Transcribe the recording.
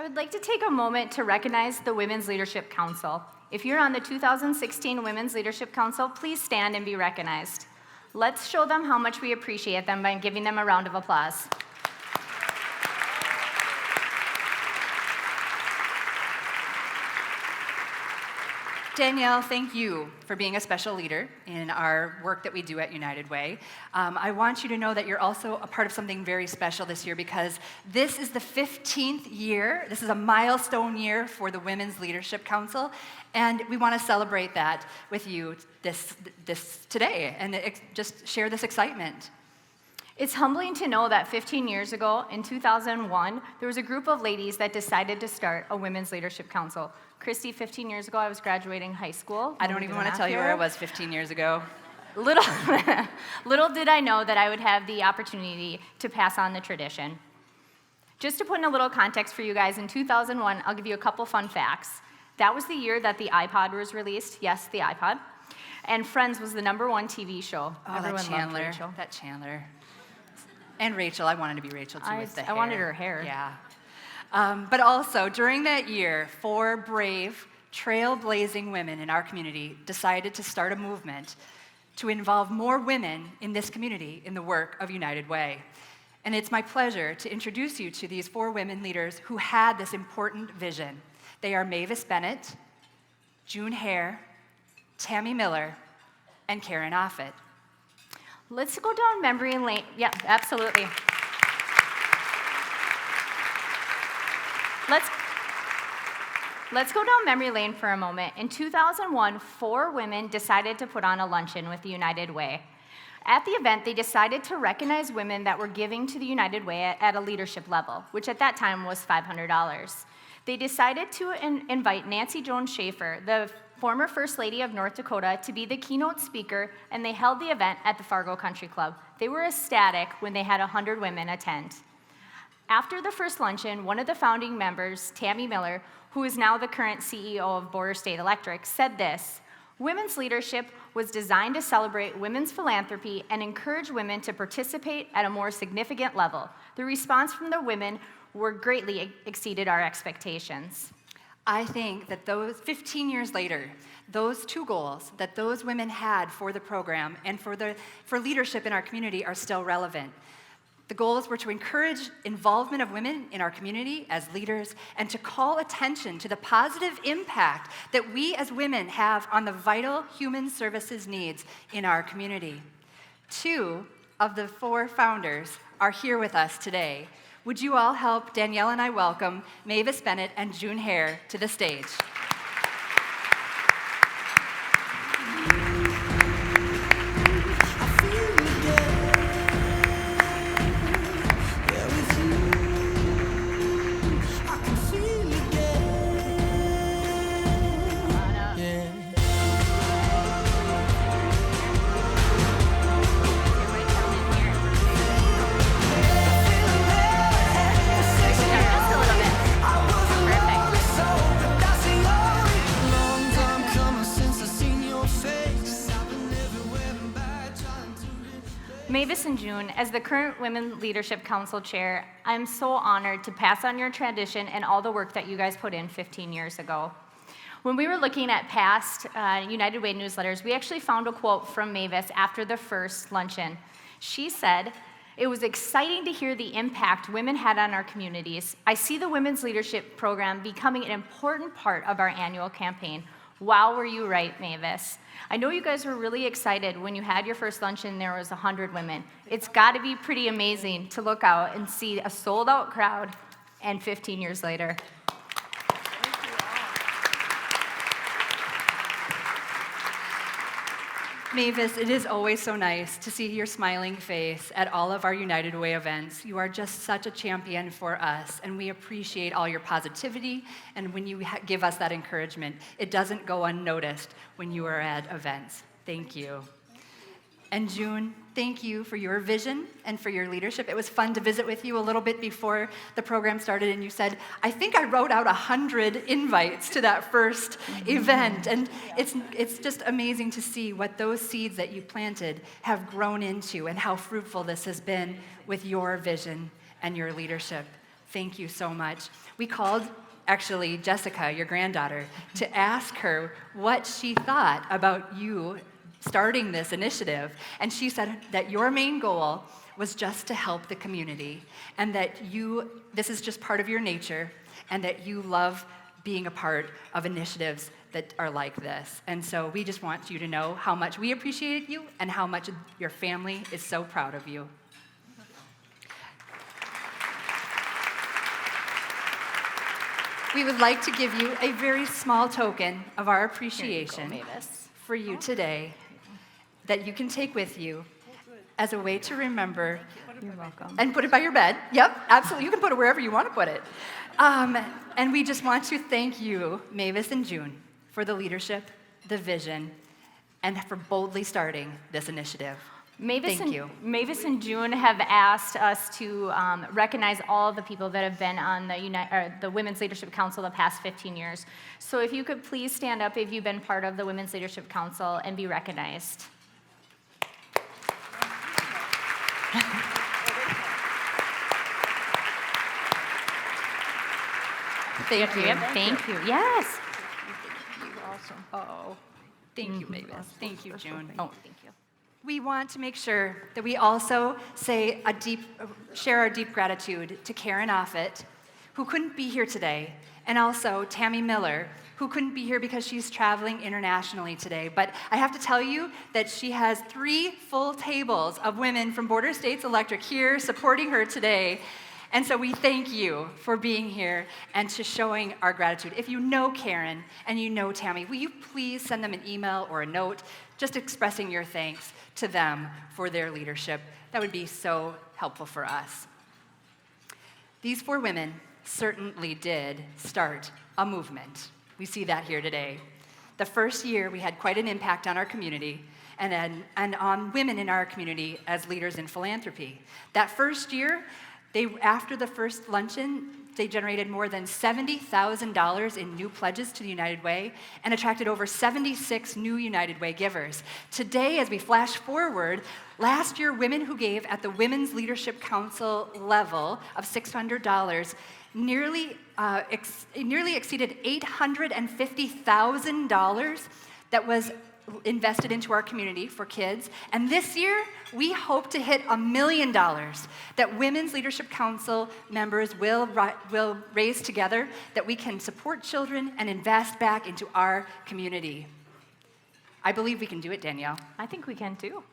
would like to take a moment to recognize the Women's Leadership Council. If you're on the 2016 Women's Leadership Council, please stand and be recognized. Let's show them how much we appreciate them by giving them a round of applause. Danielle, thank you for being a special leader in our work that we do at United Way. I want you to know that you're also a part of something very special this year because this is the 15th year. This is a milestone year for the Women's Leadership Council, and we want to celebrate that with you this today and just share this excitement. It's humbling to know that 15 years ago, in 2001, there was a group of ladies that decided to start a Women's Leadership Council. Christy, 15 years ago, I was graduating high school. I don't even want to tell you where I was 15 years ago. Little did I know that I would have the opportunity to pass on the tradition. Just to put in a little context for you guys, in 2001, I'll give you a couple fun facts. That was the year that the iPod was released. Yes, the iPod. And Friends was the #1 TV show. Oh, Everyone that Chandler. loved Rachel. That Chandler. And Rachel. I wanted to be Rachel, too, with the hair. I wanted her hair. Yeah. But also, during that year, 4 brave, trailblazing women in our community decided to start a movement to involve more women in this community in the work of United Way. And it's my pleasure to introduce you to these 4 women leaders who had this important vision. They are Mavis Bennett, June Hare, Tammy Miller, and Karen Offit. Let's go down memory lane. Yeah, absolutely. Let's go down memory lane for a moment. In 2001, 4 women decided to put on a luncheon with the United Way. At the event, they decided to recognize women that were giving to the United Way at a leadership level, which at that time was $500. They decided to invite Nancy Jones Schaefer, the former First Lady of North Dakota, to be the keynote speaker, and they held the event at the Fargo Country Club. They were ecstatic when they had 100 women attend. After the first luncheon, one of the founding members, Tammy Miller, who is now the current CEO of Border State Electric, said this: "Women's leadership was designed to celebrate women's philanthropy and encourage women to participate at a more significant level. The response from the women were greatly exceeded our expectations." I think that those 15 years later, those 2 goals that those women had for the program and for leadership in our community are still relevant. The goals were to encourage involvement of women in our community as leaders and to call attention to the positive impact that we as women have on the vital human services needs in our community. 2 of the 4 founders are here with us today. Would you all help Danielle and I welcome Mavis Bennett and June Hare to the stage? Mavis and June, as the current Women Leadership Council Chair, I'm so honored to pass on your tradition and all the work that you guys put in 15 years ago. When we were looking at past United Way newsletters, we actually found a quote from Mavis after the first luncheon. She said, "It was exciting to hear the impact women had on our communities. I see the Women's Leadership Program becoming an important part of our annual campaign." Wow, were you right, Mavis. I know you guys were really excited when you had your first luncheon and there was 100 women. It's got to be pretty amazing to look out and see a sold-out crowd and 15 years later. Mavis, it is always so nice to see your smiling face at all of our United Way events. You are just such a champion for us, and we appreciate all your positivity, and when you give us that encouragement, it doesn't go unnoticed when you are at events. Thank you. And June, thank you for your vision and for your leadership. It was fun to visit with you a little bit before the program started, and you said, "I think I wrote out 100 invites to that first event." And it's just amazing to see what those seeds that you planted have grown into and how fruitful this has been with your vision and your leadership. Thank you so much. We called, actually, Jessica, your granddaughter, to ask her what she thought about you starting this initiative. And she said that your main goal was just to help the community, and that this is just part of your nature, and that you love being a part of initiatives that are like this. And so we just want you to know how much we appreciate you and how much your family is so proud of you. We would like to give you a very small token of our appreciation for you today that you can take with you as a way to remember. You're welcome. And put it by your bed. Yep, absolutely. You can put it wherever you want to put it. And we just want to thank you, Mavis and June, for the leadership, the vision, and for boldly starting this initiative. Thank you. Mavis and June have asked us to recognize all the people that have been on the Women's Leadership Council the past 15 years. So if you could please stand up if you've been part of the Women's Leadership Council and be recognized. Thank you. Thank you. Yes. You're awesome. Oh, thank you, Mavis. Thank you, June. Oh, thank you. We want to make sure that we also share our deep gratitude to Karen Offit, who couldn't be here today, and also Tammy Miller, who couldn't be here because she's traveling internationally today. But I have to tell you that she has 3 full tables of women from Border States Electric here supporting her today. And so we thank you for being here and to showing our gratitude. If you know Karen and you know Tammy, will you please send them an email or a note just expressing your thanks to them for their leadership? That would be so helpful for us. These 4 women certainly did start a movement. We see that here today. The first year, we had quite an impact on our community and on women in our community as leaders in philanthropy. That first year, after the first luncheon, they generated more than $70,000 in new pledges to the United Way and attracted over 76 new United Way givers. Today, as we flash forward, last year, women who gave at the Women's Leadership Council level of $600 nearly exceeded $850,000 that was invested into our community for kids. And this year, we hope to hit $1 million that Women's Leadership Council members will raise together, that we can support children and invest back into our community. I believe we can do it, Danielle. I think we can too.